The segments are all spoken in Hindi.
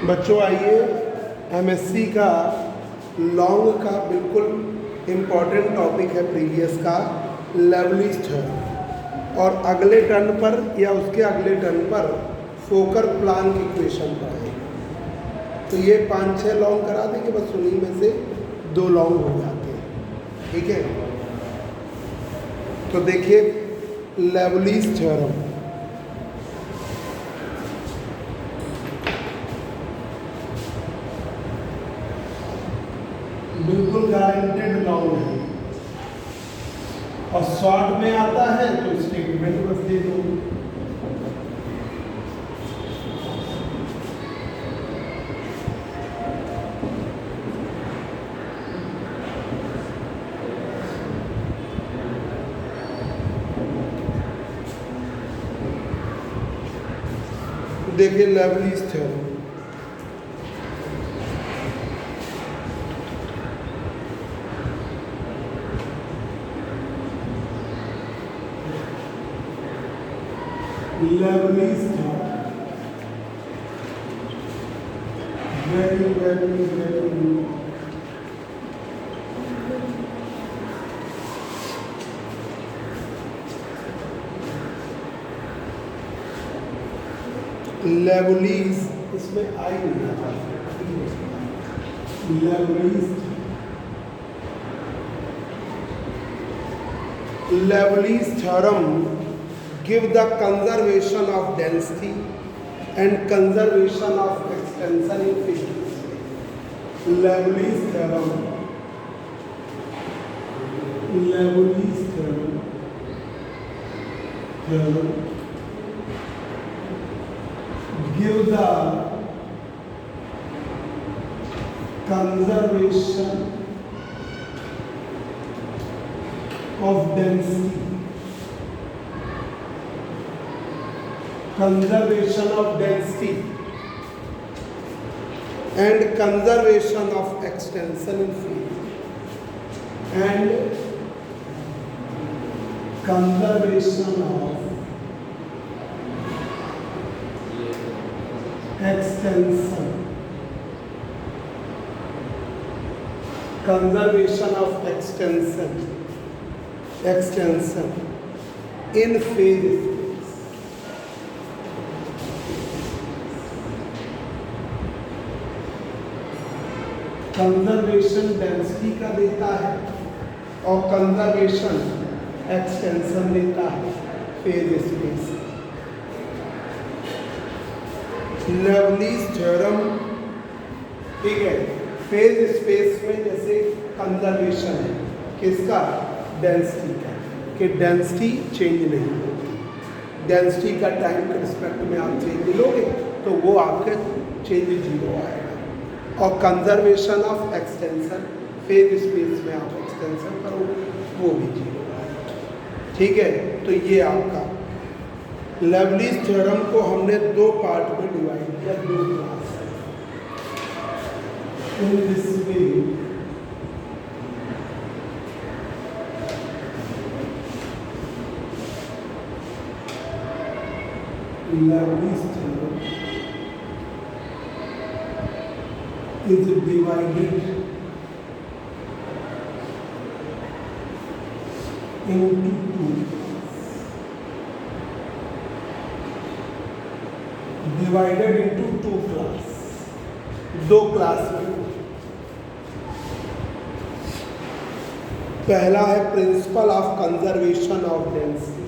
बच्चों आइए, एमएससी का लॉन्ग का बिल्कुल इम्पॉर्टेंट टॉपिक है प्रीवियस का, लेवलिस थ्योरम। और अगले टर्न पर या उसके अगले टर्न पर फोकर प्लांक इक्वेशन पढ़ाएंगे। तो ये 5-6 लॉन्ग करा देंगे, बस उन्हीं में से 2 लॉन्ग हो जाते हैं। ठीक है, तो देखिए लेवलिस थ्योरम। बिल्कुल गारंटेड लॉन्ग है और शॉर्ट में आता है तो स्टेटमेंट बस दे दो। देखिए लेवलिस थ्योरम, लेवलिस थ्योरम, वेरी लेवलिस, इसमें आई नहीं आता। लेवलिस theorem give the conservation of density and conservation of extension in physics. Leibniz theorem give the conservation of density and conservation of extension in field conservation of extension in phase space। Conservation density का देता है और कंजर्वेशन एक्सटेंशन देता है फेज स्पेस। लेवलिस थ्योरम, ठीक है, फेज स्पेस में जैसे कंजर्वेशन है किसका, डेंसिटी का, कि डेंसिटी चेंज नहीं होगी। डेंसिटी का टाइम के रिस्पेक्ट में आप चेंज लोगे तो वो आपके चेंज 0 आएगा। और conservation of extension, phase space में आप एक्सटेंशन करोगे वो भी 0 आएगा। ठीक है, तो ये आपका लेवलिस थ्योरम को हमने 2 पार्ट में डिवाइड किया, 2 class. In this way Liouville's theorem is divided into 2, divided into 2 class, 2 class में। पहला है principle of conservation of density,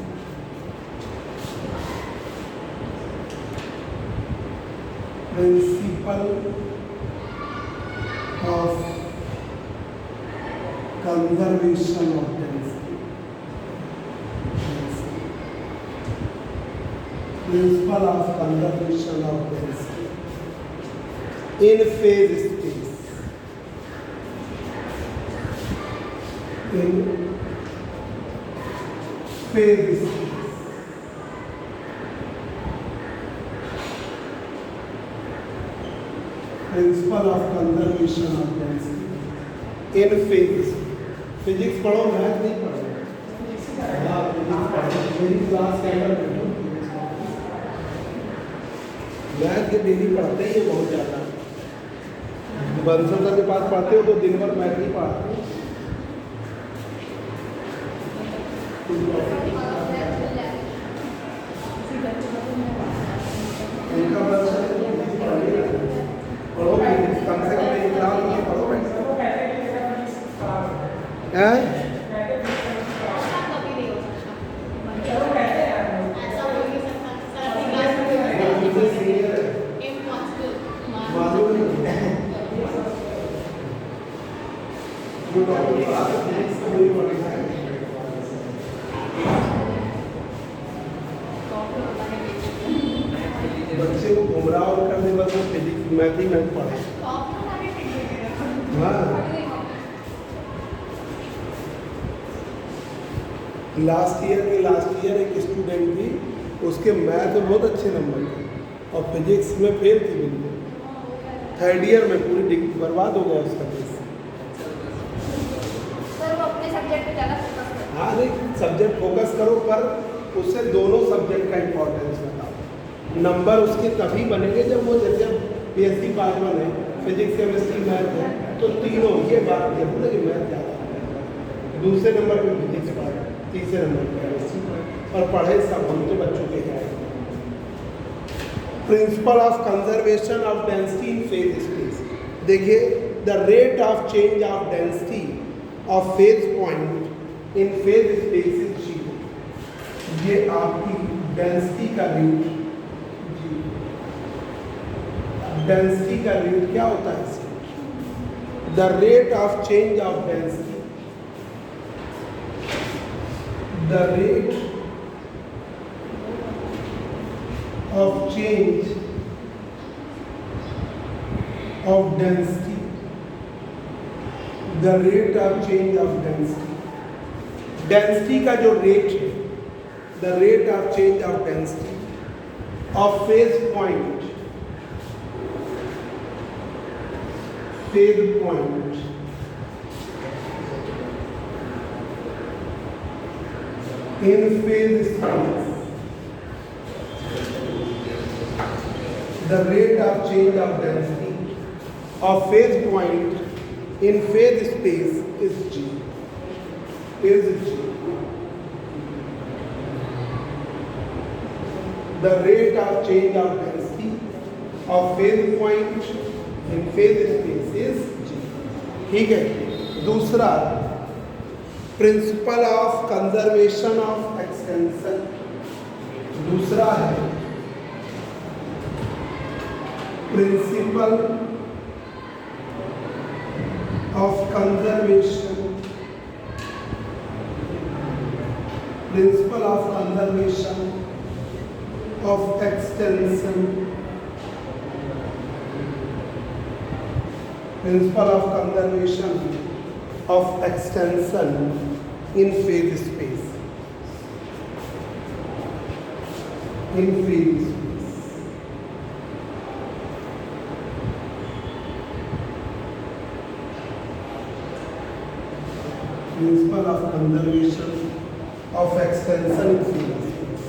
principle of conservation of density, principle of conservation of density in phase space, in phase space। Principal of conservation of density in phase. Physics पढ़ो, मैथ नहीं पढ़ो। मेरी क्लास मैथ के डेली पढ़ते ही है बहुत ज़्यादा। बंसल सर के पास पढ़ते हो तो दिन भर मैथ नहीं पढ़ाते। उनका पढ़ो कम से कम एक क्लास में पढ़ो हैं। बच्चे को गुमराह और करने बस फिजिक्स मैथ ही मैथ पढ़े। हाँ लास्ट ईयर एक स्टूडेंट थी, उसके मैथ में बहुत अच्छे नंबर थे और फिजिक्स में फेल थी बिल्कुल। थर्ड ईयर में पूरी डिग्री बर्बाद हो गया उसका केस। हाँ नहीं सब्जेक्ट फोकस करो, पर उससे दोनों सब्जेक्ट का इम्पोर्टेंस बताओ। नंबर उसके तभी बनेंगे जब वो जैसे PSC पार्ट 1 है, फिजिक्स केमिस्ट्री मैथ है, तो तीनों ये बात जरूर है कि मैथ ज़्यादा है, दूसरे नंबर पे फिजिक्स पार्ट, तीसरे नंबर पे केमिस्ट्री पार्ट, और पढ़े सब हम तो बच्चों के हैं। Principle of conservation of density in phase space. देखिए the rate of change of density of phase point in phase space is जी। ये आपकी डेंसिटी का रेट, डेंसिटी का रेट क्या होता है? The rate of change of density, the rate of change of density, the rate of change of density, density का जो रेट है, the rate of change of density of phase point, phase point in phase space, the rate of change of density of phase point in phase space is g. Is g. The rate of change of density of phase point in phase space is g. ठीक है। दूसरा principal of conservation of extension, दूसरा है principle of conservation, principal of conservation of extension, principal of conservation of extension in phase space, in phase space. Principle of conservation of extension in phase space.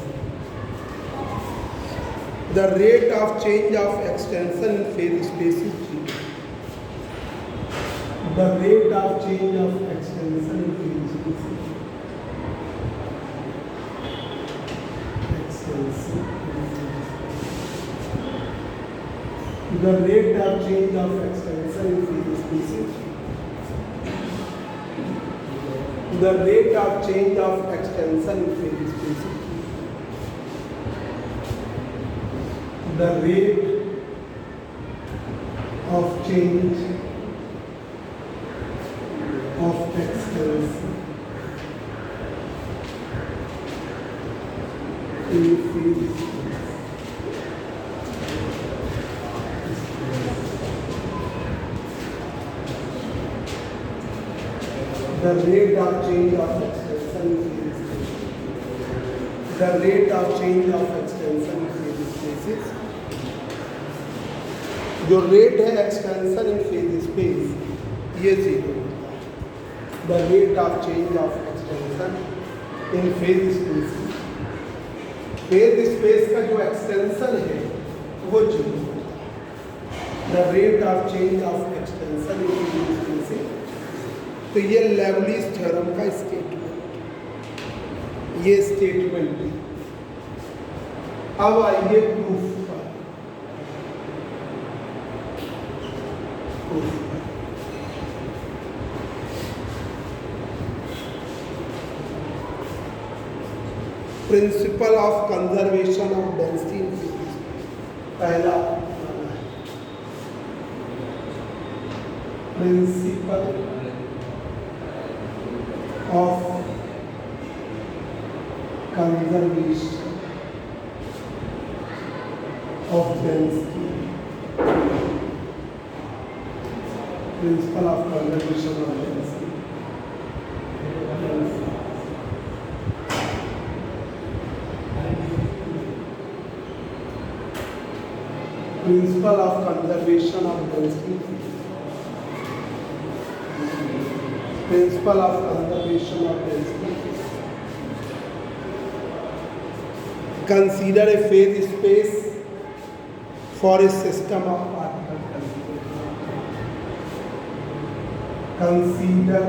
The rate of change of extension in phase space is g. The rate of change of extension in phase space. Extension. The rate of change of extension in phase space. The rate of change of extension in phase space. The rate of change of extension in phase space. The rate of change of extension in phase space. The rate of change of extension in phase spaces. जो रेट है एक्सटेंशन इन फेज स्पेस ये जीरो होता है। The rate of change of extension in phase space, phase space का जो एक्सटेंशन है वो जीरो होता है। The rate of change of extension in, तो ये लेवलिस थ्योरम का स्टेटमेंट, ये स्टेटमेंट है। अब आइए प्रूफ पर। Principle of conservation of density in physics, पहला principle of conservation of density, principle of conservation of density, principle of conservation of density, principle of conservation of density, consider a phase space for a system of particles. Consider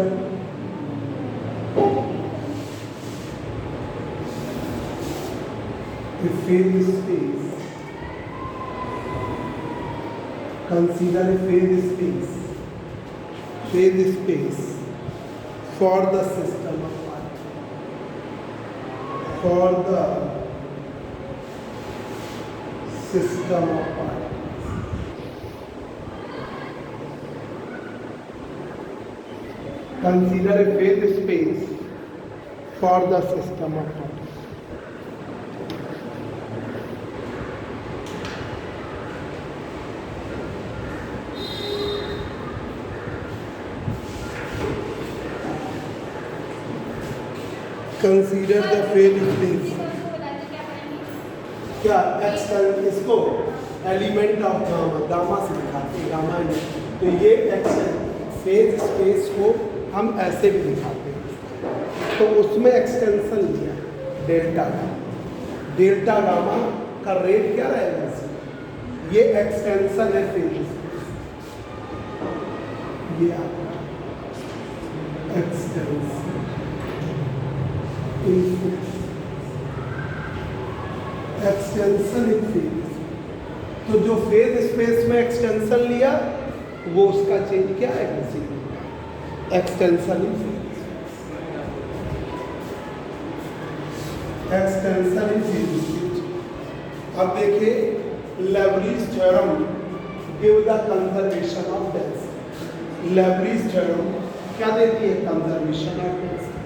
a phase space. Consider a phase space. Phase space for the system of particles. For the system of particles. Consider a phase space for the system of particles. Consider the phase space. क्या एक्सटर्न, इसको एलिमेंट ऑफ गामा, गामा से दिखाते हैं, गामा में। तो ये फेज स्पेस को हम ऐसे भी दिखाते हैं। तो उसमें एक्सटेंशन लिया डेल्टा का, डेल्टा गामा का रेट क्या रहेगा, ये एक्सटेंशन है फेज स्पेस, ये आपका एक्सटेंशन एक्सटेंशन इन फेज। तो जो फेज स्पेस में एक्सटेंशन लिया वो उसका चेंज क्या है, extension in phase, extension in phase. अब देखिए Liouville's theorem give the conservation of density. Liouville's theorem क्या देती है, कंजर्वेशन ऑफ डेंसिटी।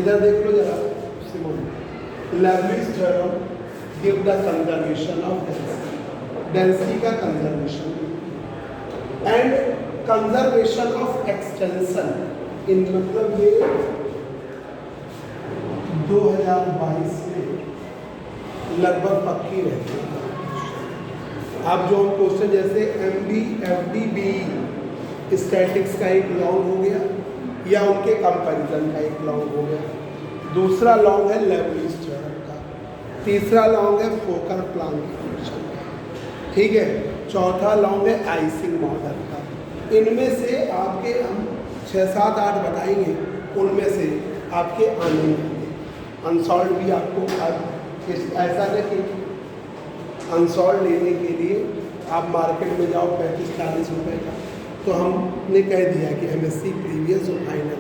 इधर देख लो जरा, लेवलिस theorem give the conservation of density, density का conservation and conservation of extension in, मतलब ये 2022 में लगभग पक्की रहती है। आप जो हम क्वेश्चन जैसे MD FD BE स्टैटिक्स का एक लॉन्ग हो गया या उनके कंपैरिजन का एक लॉन्ग हो गया, दूसरा लॉन्ग है लेवलिस थ्योरम, तीसरा लॉन्ग है फोकल प्लांक फंक्शन का, ठीक है, चौथा लॉन्ग है आइसिंग मॉडल का। इनमें से आपके हम 6, 7, 8 बताएंगे, उनमें से आपके आने वाले अनसॉल्व भी आपको ऐसा है कि अनसॉल्व लेने के लिए आप मार्केट में जाओ 35-40 रुपये का, तो हमने कह दिया कि MSc प्रीवियस और फाइनल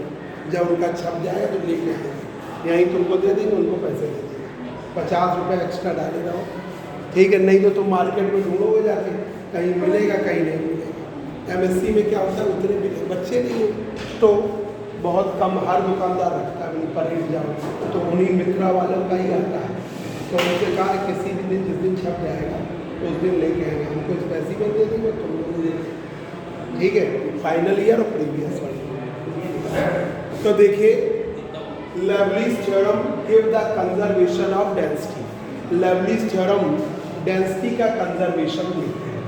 जब उनका छप जाएगा तो लेके आएंगे, यहीं तुमको दे देंगे, उनको पैसे दे देंगे, 50 रुपये एक्स्ट्रा डाले रहो, ठीक है, नहीं तो तुम मार्केट में ढूंढोगे जाके, कहीं मिलेगा कहीं नहीं मिलेगा। MSc में क्या होता है, उतने बच्चे नहीं हैं तो बहुत कम हर दुकानदार रखता है, पर रेट जाओ तो उन्हीं मित्रा वालों का ही आता है। तो उनसे कहा किसी भी दिन जिस दिन छप जाएगा उस दिन लेके आएंगे, हमको स्पेसिफिक दे देंगे, तुम लोग दे देंगे, ठीक है, फाइनल ईयर और प्रीवियस वाले। तो देखिए Liouville's theorem give the conservation of density. Liouville's theorem density का कंजर्वेशन देते हैं।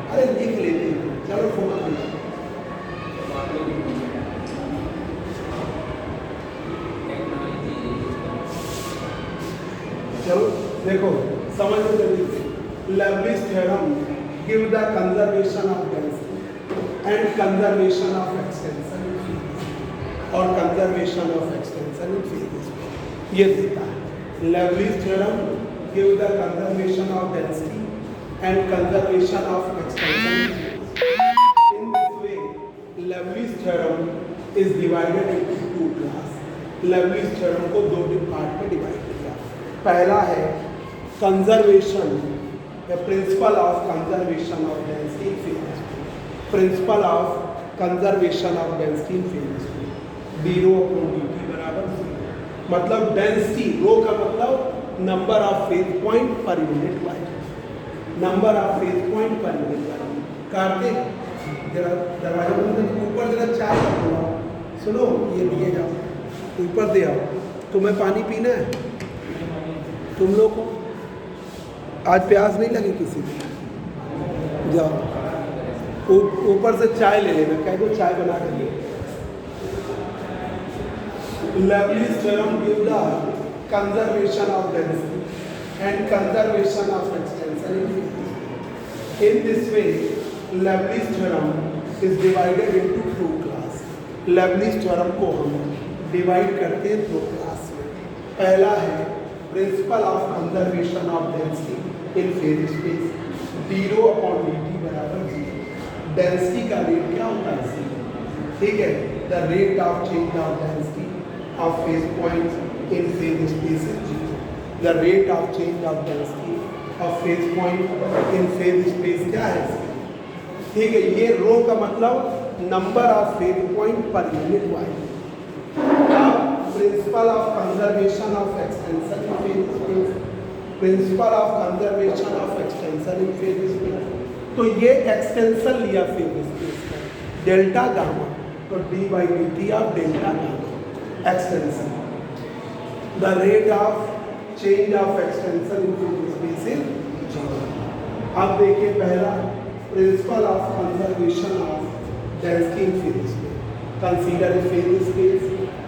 अरे लिख लेते हैं, चलो फोकस करिए। चलो देखो समझ में जल्दी से, Lewis theorem give the conservation of density and conservation of extension in physics और conservation of extension in physics ये देता है। Lewis theorem give the conservation of density and conservation of extension in physics. In this way, Lewis theorem is divided into two classes. Lewis theorem को दो पार्ट में डिवाइड किया। पहला है conservation, the principal of conservation of density in phase, principal of conservation of density in phase, D rho upon D T बराबर 0। मतलब डेंसिटी, रो का मतलब number of phase point per unit wise, number of phase point per unit wise. Kartik जरा दरवाजा बंद कर, ऊपर जरा चाय का बोला, सुनो ये लिए जाओ, ऊपर दे आओ। तुम्हें पानी पीना है? तुम लोग को आज प्यास नहीं लगी किसी को? जाओ ऊपर से चाय ले लेना, कह दो चाय बना कर ले। Lewis theorem give the conservation of density and conservation of extension in physics. In this way, Lewis theorem is divided into two classes. Lewis theorem को हम डिवाइड करते हैं दो क्लास में। पहला है principle of conservation of density in phase space, D rho upon D T बराबर 0। डेंसिटी का रेट क्या होता है C, ठीक है। The rate of change of density of phase point in phase space is 0। The rate of change of density of phase point in phase space क्या है C, ठीक है। ये रो का मतलब number of phase point per unit wise. Principal of conservation of extension in phase space, principal of conservation of extension in phase space. तो ये एक्सटेंशन लिया फेज स्पेस का, डेल्टा गामा, तो D by D T of delta gamma extension. The rate of change of extension in phase space is 0। अब देखिए पहला principle of conservation of density in phase space. Consider A phase space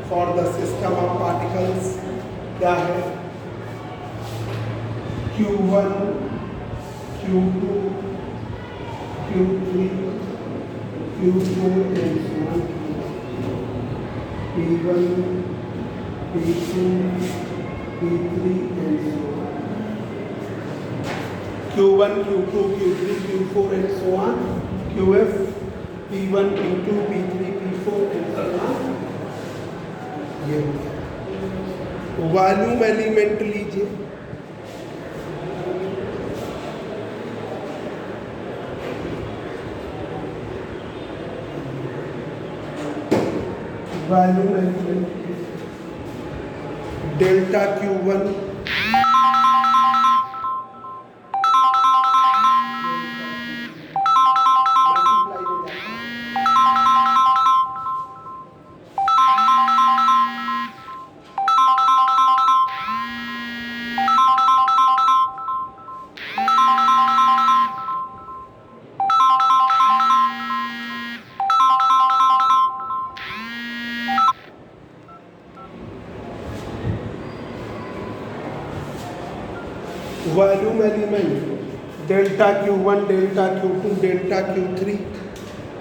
for the system of particles, क्या है Q1, Q2, Q3, Q4 and so on, P1, P2, P3 and so on, Q1, Q2, Q3, Q4 and so on, QF, P1, P2, P3, P4 and so on। ये वॉल्यूम एलिमेंट लीजिए, volume element delta Q1 volume element delta Q1, delta Q2, delta Q3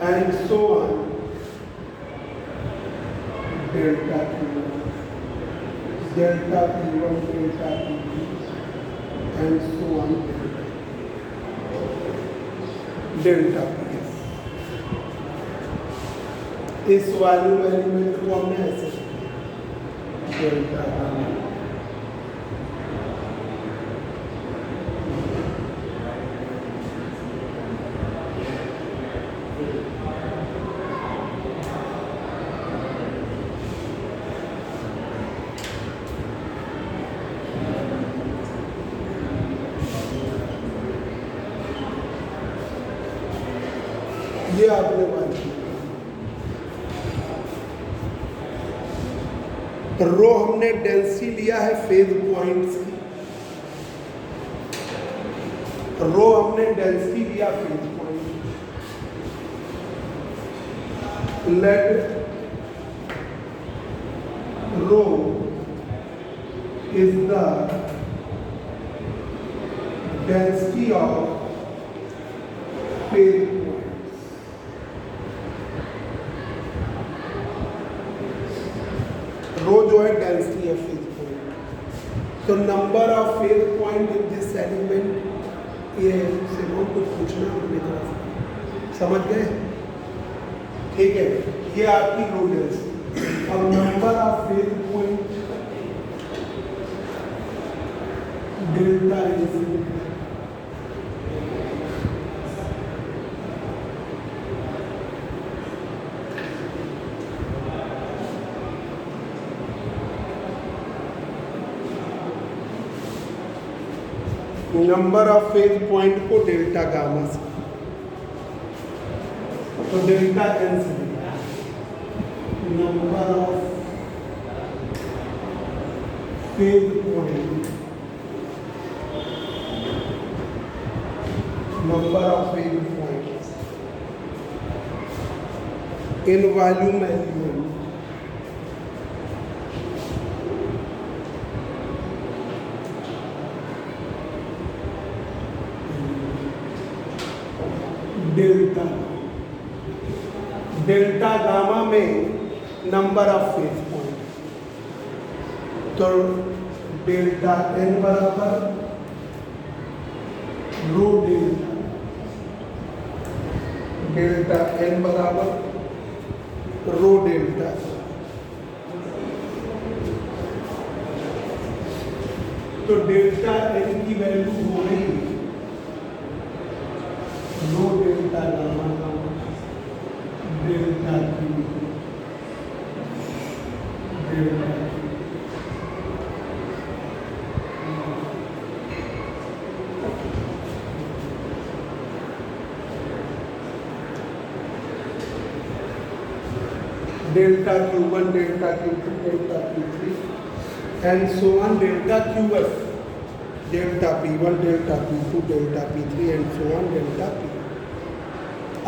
and so on, delta Q1, delta P1, delta P2 and so on, delta PS। इस वॉल्यूम एलिमेंट को हमने ऐसे डेल्टा ये आपने बात की। रो हमने डेंसिटी लिया है फेज पॉइंट्स की, रो हमने डेंसिटी लिया phase point. Let rho is the density of phase point. Rho जो है डेंसिटी ऑफ फेज पॉइंट। तो number of phase point in this element, ये सिर्फ कुछ पूछना अपनी तरफ, समझ गए? ठीक है, ये आपकी रो डेंसिटी। अब number of phase point delta n, number of phase point को डेल्टा गामा से, तो डेल्टा एन से number of phase point, number of phase point in volume element delta, delta gamma में नंबर ऑफ फेज पॉइंट, तो डेल्टा एन बराबर रो डेल्टा, डेल्टा एन बराबर रो डेल्टा। तो डेल्टा एन की वैल्यू हो गई rho delta gamma delta q, delta delta Q1, delta Q2, delta Q3 and so on delta QF, delta P1, delta P2, delta P3 and so on delta P।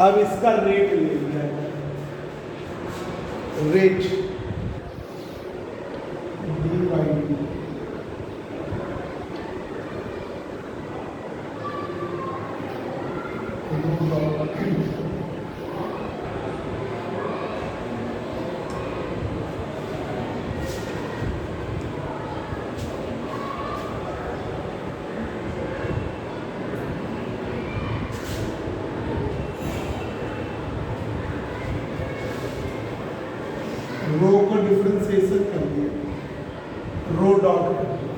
अब इसका रेट ले लिया जाए, रेट डी बाई डी, रो को डिफरेंशिएशन कर दिया, रो डॉट कर दिया,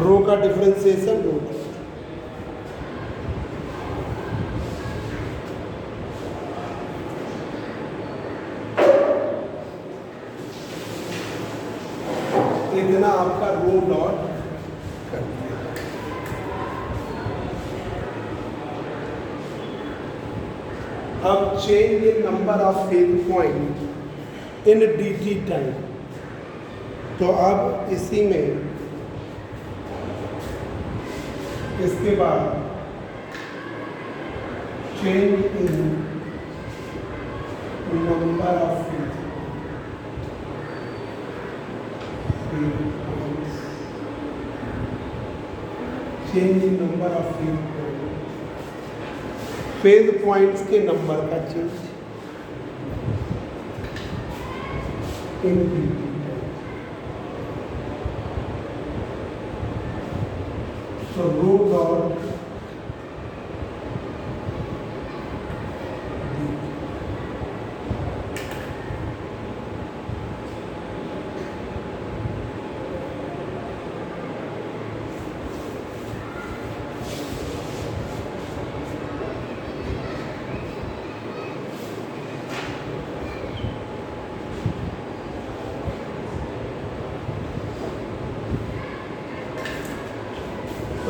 रो का डिफरेंशिएशन रो डॉट। इतना आपका रो डॉट कर दिया। अब change in number of phase point in dt time, तो अब इसी में इसके बाद change in number of phase, change in number of phase points के नंबर का change in dt। So rho dot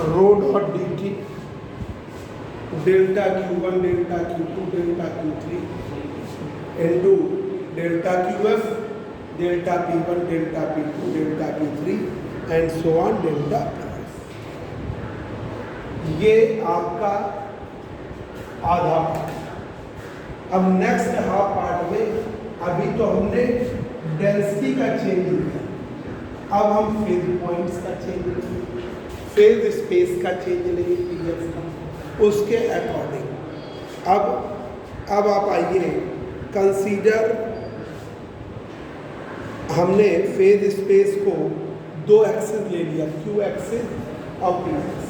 rho dot dt delta Q1, delta Q2, delta Q3 into delta QF, delta P1, delta P2, delta P3 and so on delta PF। ये आपका आधा पार्ट। अब नेक्स्ट हाफ पार्ट में अभी तो हमने डेंसिटी का चेंज लिया, अब हम फेज पॉइंट्स का चेंज लेंगे। फेज स्पेस का चेंज लेंगे पीएस का, उसके अकॉर्डिंग। अब आप आइए, कंसीडर हमने फेज स्पेस को दो एक्सिस ले लिया, क्यू एक्सिस और P axis.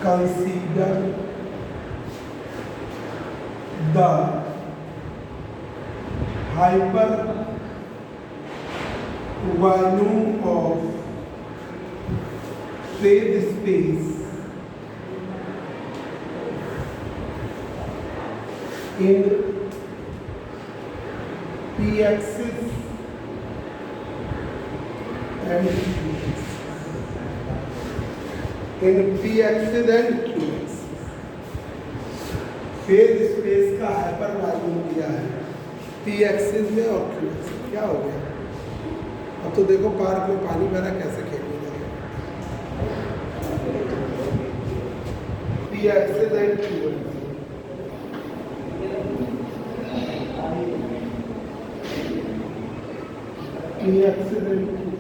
Consider the hyper volume of phase space in p-axis and q-axis, in p-axis and q-axis। Phase space का हाइपर वॉल्यूम दिया है p-axis में और q-axis। क्या हो गया? अब तो देखो पार्क में पानी भरा, कैसे खेलने लगे। p-axis and q-axis, p-axis and q-axis।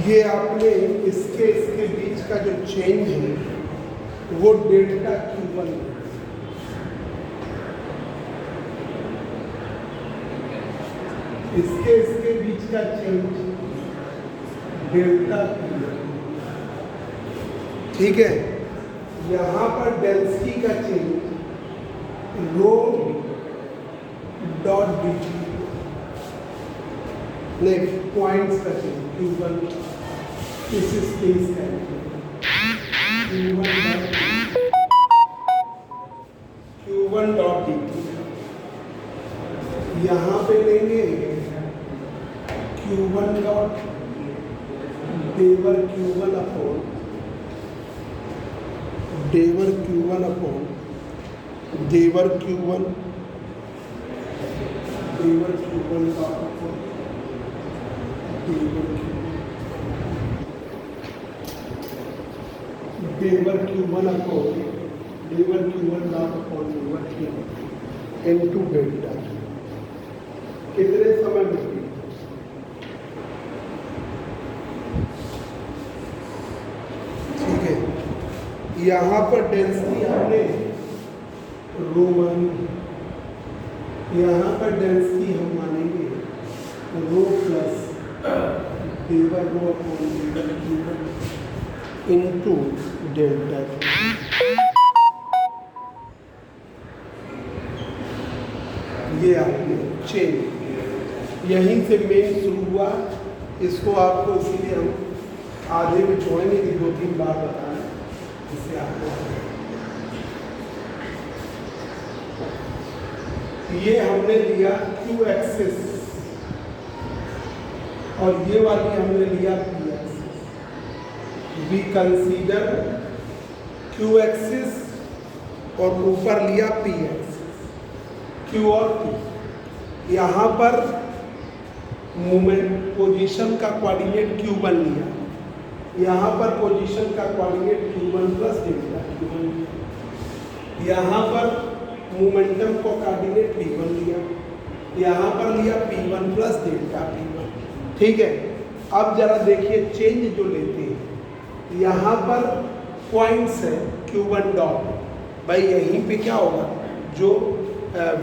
ये आपने इसके बीच का जो चेंज है वो डेल्टा Q1 है। इसके बीच का चेंज डेल्टा Q1, ठीक है। यहाँ पर डेंसिटी का चेंज रो डॉट डी, नहीं पॉइंट्स का चेंज Q1 इस स्पेस का Q1 डॉट डी। यहाँ पे लेंगे Q1 डॉट डेवर Q1 अपॉन डेवर Q1 अपॉन डेवर Q1 डॉट अपॉन डेवर Q1 अपॉन डेवर Q1 डॉट अपॉन डेवर Q1 इनटू डेल्टा। कितने समय में? ठीक है, यहाँ पर डेंसिटी हमने रो1, यहाँ पर डेंसिटी हम मानेंगे रो प्लस डेवर रो अपॉन डेवर Q1 इनटू डेल्टा। ये आपने चेंज, यहीं से मेन शुरू हुआ। इसको आपको इसीलिए हम आधे में छोड़ेंगे कि 2-3 बार बताएं, इससे आपको ये हमने लिया Q एक्सिस और ये वाली हमने लिया P axis. We consider Q axis और ऊपर लिया P एक्सिस, Q और P। यहाँ पर मोमेंट पोजीशन का कोऑर्डिनेट Q1 लिया यहाँ पर पोजीशन का coordinate q1 plus delta q1, यहाँ पर मोमेंटम को कोऑर्डिनेट p1 लिया, यहाँ पर लिया p1 प्लस डेल्टा p1। ठीक है, अब जरा देखिए चेंज जो लेते हैं, यहाँ पर पॉइंट्स है q1 डॉट, भाई यहीं पे क्या होगा, जो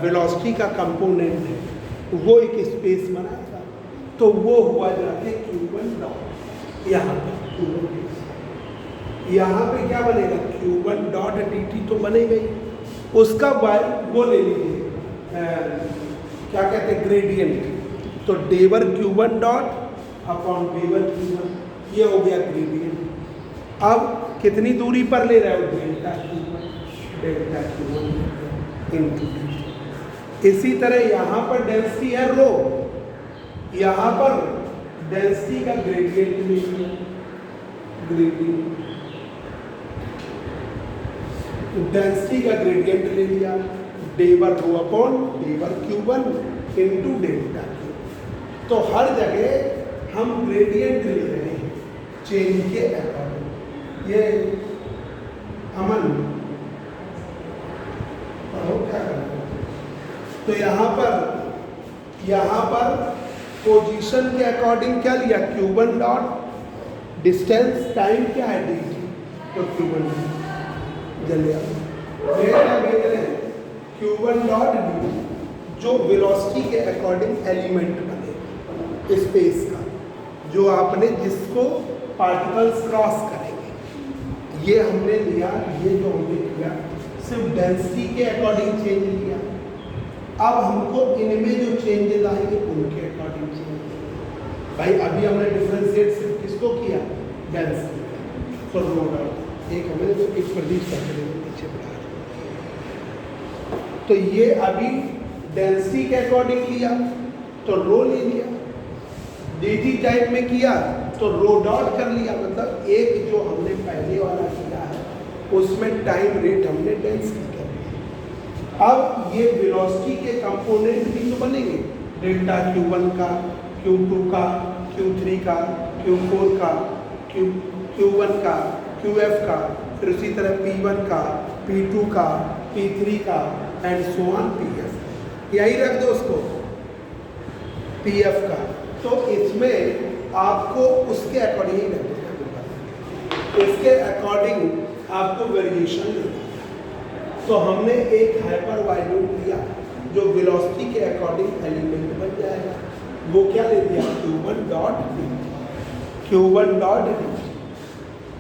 वेलोसिटी का कंपोनेंट है वो एक स्पेस बनाएगा, तो वो हुआ जाके q1 डॉट। यहाँ पर यहाँ पे क्या बनेगा, q1 डॉट dt तो बनेगा ही, उसका y वो ले लीजिए, क्या कहते हैं, ग्रेडियंट, तो डेवर q1 डॉट अपॉन डेवर q1, ये हो गया ग्रेडियंट। अब कितनी दूरी पर ले रहे हो, डेल्टा q1 इंटू। इसी तरह यहाँ पर डेंसिटी है रो, यहाँ पर डेंसिटी का ग्रेडियंट ले लिया, ग्रेडियंट डेंसिटी का ग्रेडियंट ले लिया, डेवर रो अपॉन डेवर q1 इंटू डेल्टा q। तो हर जगह हम ग्रेडियंट ले रहे हैं चेंज के अकॉर्डिंग। ये अमन पढ़ो क्या कर रहे हो, तो यहाँ पर पोजीशन के अकॉर्डिंग क्या लिया, q1 डॉट, डिस्टेंस टाइम क्या है dt, तो q1 जल्दी q1 डॉट dt, जो वेलोसिटी के अकॉर्डिंग एलिमेंट बने स्पेस का, जो आपने जिसको पार्टिकल्स क्रॉस करेंगे, ये हमने लिया, ये जो हमने किया सिर्फ डेंसिटी के अकॉर्डिंग चेंज लिया। अब हमको इनमें जो चेंजेस आएंगे उनके अकॉर्डिंग चेंज। भाई अभी हमने डिफरेंशिएट सिर्फ किसको किया, डेंसिटी, तो रो डॉट, एक हमने तो एक प्रदीप सैकड़े में पीछे बढ़ा, तो ये अभी डेंसिटी के अकॉर्डिंग लिया तो रो ले लिया, dt टाइप में किया तो रो डॉट कर लिया, मतलब एक जो हमने पहले वाला किया है उसमें टाइम रेट हमने डेंसिटी कर लिया। अब ये वेलोसिटी के कंपोनेंट भी तो बनेंगे, डेल्टा q1 का, q2 का, q3 का, q4 का, q1 का, qf का, फिर उसी तरह p1 का, p2 का, p3 का एंड सो ऑन pf, यही रख दो उसको pf का। तो इसमें आपको उसके अकॉर्डिंग ही लगेगा, इसके अकॉर्डिंग आपको वेरिएशन मिलेगा। तो हमने एक हाइपर वॉल्यूम लिया जो वेलोसिटी के अकॉर्डिंग एलिमेंट बन जाएगा, वो क्या ले लिया, q1 dot dt, q1 dot dt,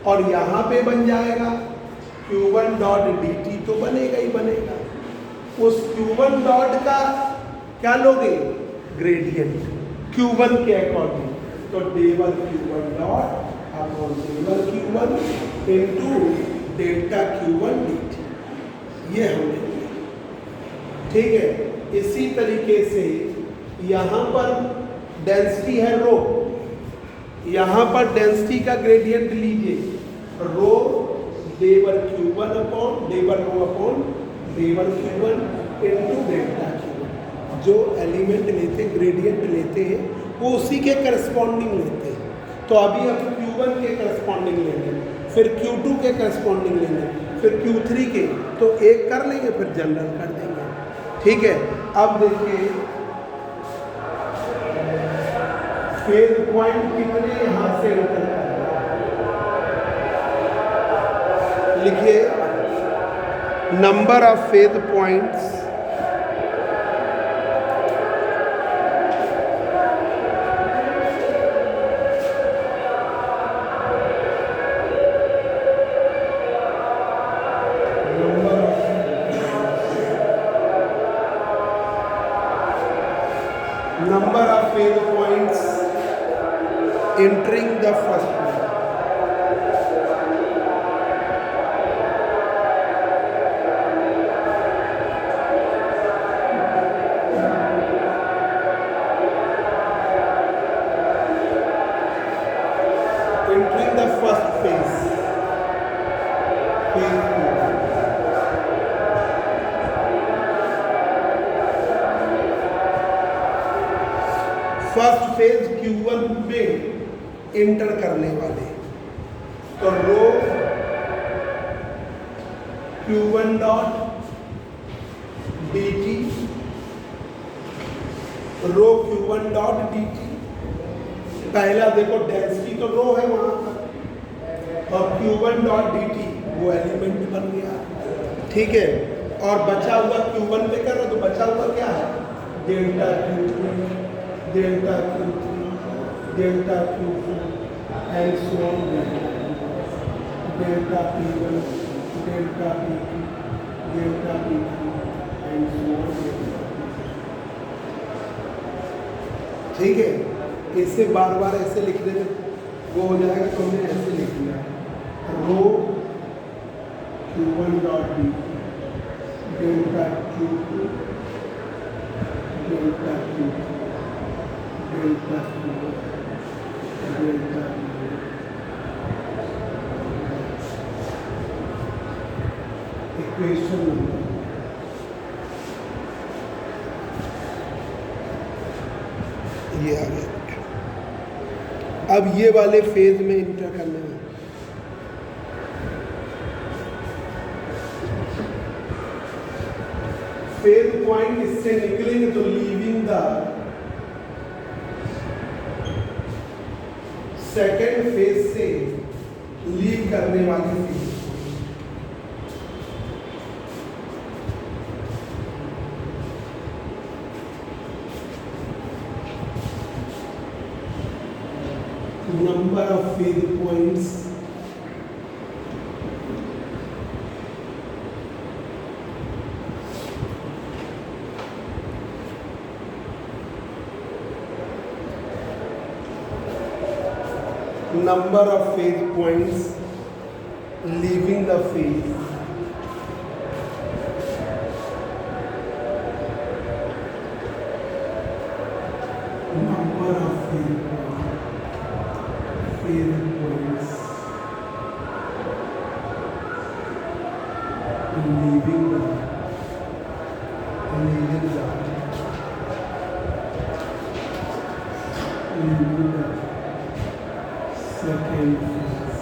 और यहाँ पे बन जाएगा q1 डॉट dt, तो बनेगा ही बनेगा। उस q1 डॉट का क्या लोगे, ग्रेडियंट q1 के अकॉर्डिंग, तो डेवर q1 डॉट अपॉन डेवर q1 into delta q1 dt, ये हमने लिया। ठीक है, इसी तरीके से यहाँ पर डेंसिटी है रो, यहाँ पर डेंसिटी का ग्रेडियंट लीजिए, रो डेवर q1 अपॉन डेवर रो अपॉन डेवर q1 इंटू डेल्टा q1। जो एलिमेंट लेते ग्रेडियंट लेते हैं वो उसी के करस्पॉन्डिंग लेते हैं। तो अभी हम q1 के करस्पॉन्डिंग लेंगे, फिर q2 के करस्पॉन्डिंग लेंगे, फिर q3 के, तो एक कर लेंगे फिर जनरल कर देंगे। ठीक है, अब देखिए फेज पॉइंट कितने यहाँ से एंटर करना है, लिखिए number of phase points entering the first point. Entering the first phase, phase 2. First phase Q1 में इंटर करने वाले, तो रो Q1 डॉट dt, रो Q1 डॉट dt। पहला देखो डेंसिटी तो रो है वहां पर, और Q1 डॉट dt वो एलिमेंट बन गया, ठीक है। और बचा हुआ Q1 पे कर रहा, तो बचा हुआ क्या है, delta Q2, delta Q3, delta Q4 and so on, delta P1, delta P2, delta P3 and so on. ठीक है, इसे बार बार ऐसे लिखने में वो हो जाएगा, तो हमने ऐसे लिख लिया, रो Q1 dot dt, delta Q2, delta Q3, delta Q4, delta equation number ये आ गया। अब ये वाले फेज में इंटर करने में फेज पॉइंट इससे निकलेंगे तो लीविंग द सेकेंड फेज से लीव करने वाली phase, number of phase points number of phase points leaving the phase, number of phase points leaving the second phase,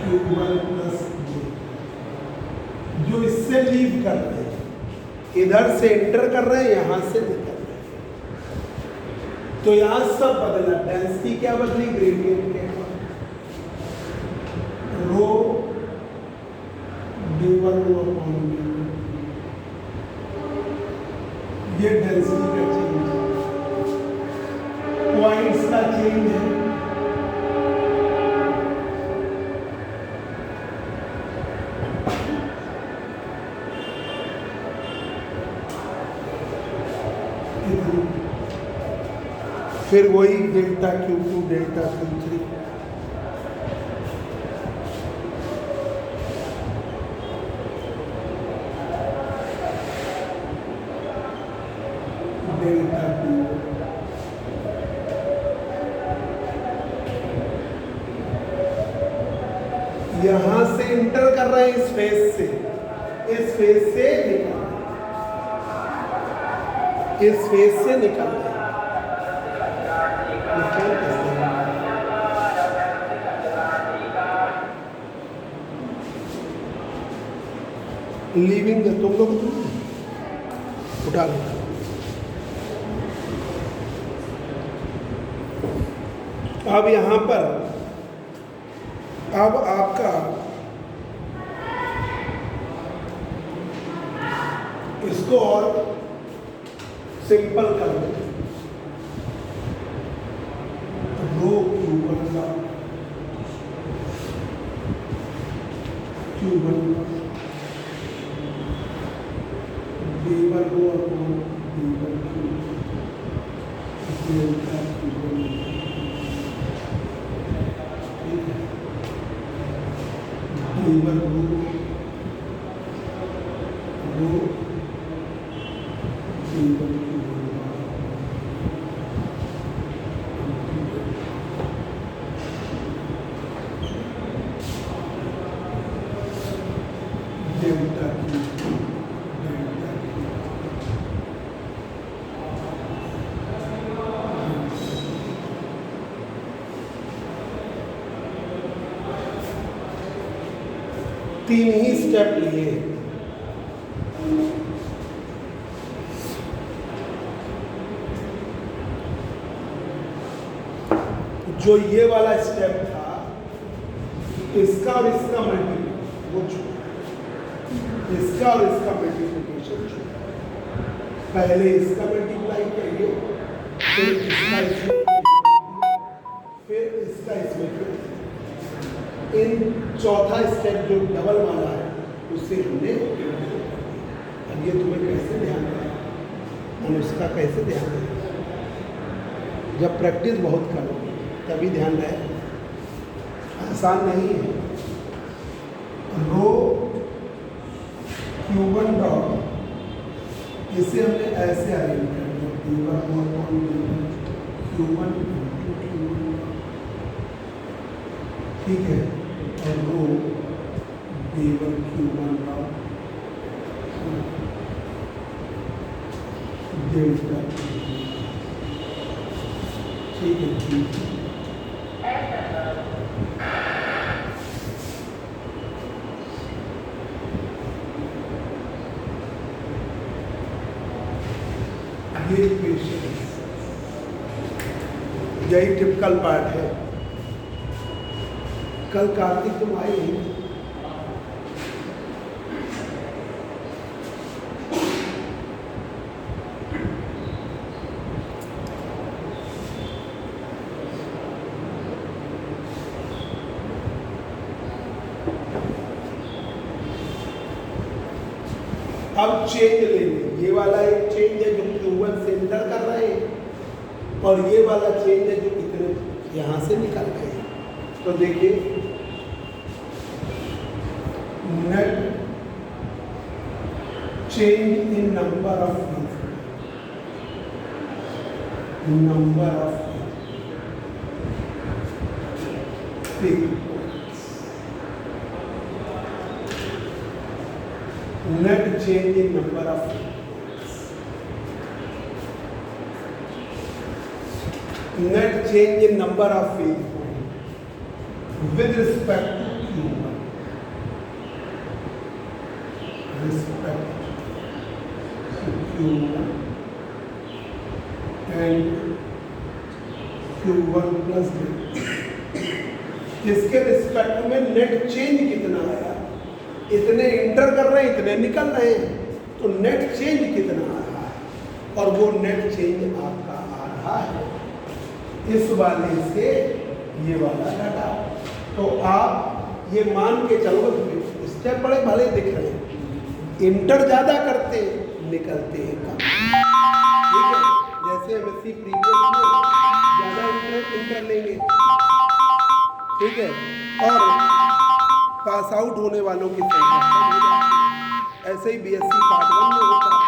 Q1 plus J, जो इससे लीव कर रहे हैं, इधर से एंटर कर रहे हैं, यहां से निकल रहे हैं, तो यहां सब बदला, डेंसिटी क्या बदली, ग्रेडियंट के रो d1 रो अपॉन d2, ये डेंसिटी का चेंज है, पॉइंट्स का चेंज है, फिर वही delta Q2, delta Q3, delta P1, यहां से इंटर कर रहे हैं इस फेज से, इस फेज से निकल, इस फेज से निकल रहे हैं, लीविंग द, तुम लोग उठा लो। अब यहां पर अब आपका इसको और सिंपल कर दो, रो Q1 का Q1 d1 rho upon d1 Q, delta Q1, ठीक है, d1 रो d1 delta Q2, delta Q, 3 ही स्टेप लिए। जो ये वाला स्टेप था, इसका और इसका मल्टीप्लिकेशन वो छोटा, इसका और इसका मल्टीप्लिकेशन छोटा। पहले इसका मल्टीप्लाई करिए, फिर इसका इसमें, फिर इसका इसमें, इन चौथा स्टेप जो डबल वाला है उससे हमने, अब ये तुम्हें कैसे ध्यान है और उसका कैसे ध्यान है, जब प्रैक्टिस बहुत करो तभी ध्यान रहे, आसान नहीं है। रो Q1 डॉट, इसे हमने ऐसे अरेंज कर दिया, Q1 ठीक है, और रो Q1 डॉट डेल्टा, ठीक है, ठीक है। ये पेशेंस, यही टिपिकल पार्ट है। कल कार्तिक तुम आए नहीं, अब चेंज लेंगे। ये वाला एक चेंज है जो Q1 से इंटर कर रहे हैं, और ये वाला चेंज है जो इतने यहाँ से निकल गए हैं। तो देखिए, net change in number of net change in number of field with respect to Q1 and Q1 plus इसके रिस्पेक्ट में नेट चेंज कितना आया, इतने इंटर कर रहे हैं, इतने निकल रहे हैं, तो नेट चेंज कितना आ रहा है, और वो नेट चेंज आपका आ रहा है इस वाले से ये वाला डाटा। तो आप ये मान के चलो, स्टेप बड़े भले दिख रहे हैं, इंटर ज़्यादा करते निकलते हैं कम, ठीक है। जैसे MSc प्रीवियस में ज़्यादा इंटर लेंगे, ठीक है, और पास आउट होने वालों की संख्या कम हो जाती है। ऐसे ही BSc पार्ट 1 में होता है।